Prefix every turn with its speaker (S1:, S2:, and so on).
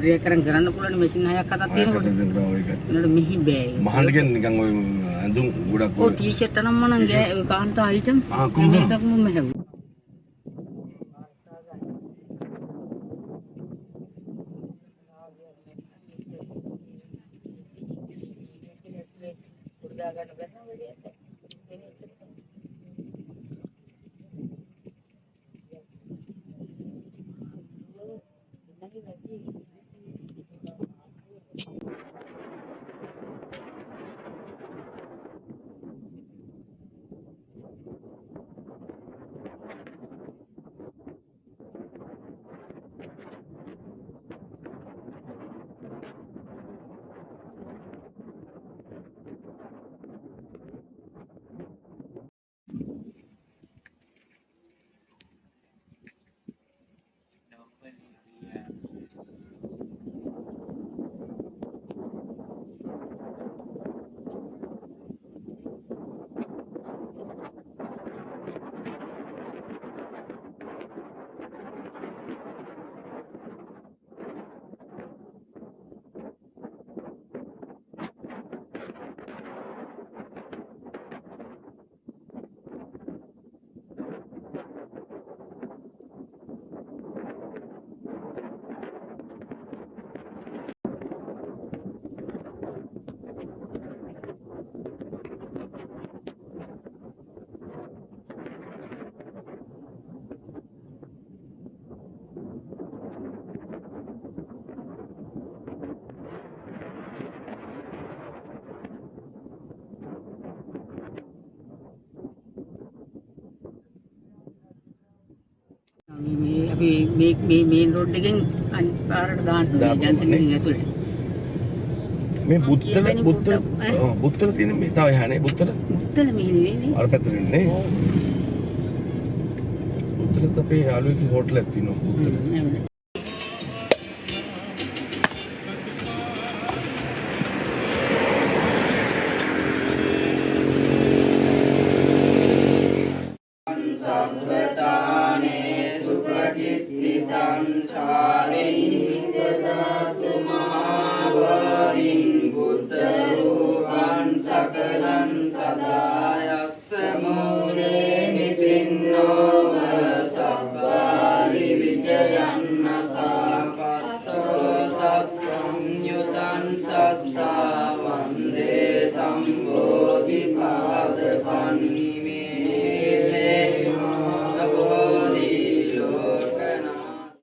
S1: ඩ්‍රේ කරන්න පුළුවන් මැෂින් 6ක් 7ක් තියෙනකොට. නේද මෙහි බෑ.
S2: මහන්න කියන්නේ නිකන් ඔය ඇඳුම් ගොඩක්
S1: ඔය ටී-ෂර්ට් නම් මනම් ගෑ ඔය කාන්තා අයිටම්. මේකක් මම හැවුවා. අපි මේ මේන් රෝඩ් එකෙන් අනිත් පාරට දාන්න ජන්සන් එකෙන් ඇතුළට.
S2: මේ බුත්තල තියෙන මේ තව යහනේ බුත්තල
S1: මෙහි නෙවෙයිනේ.
S2: අර පැත්තට නේ. බුත්තලත් අපේ යාළුවෙක්ගේ හෝටලයක් තියෙනවා බුත්තල.
S1: සකලං සදායස්ස මූලේ නිසින්නෝ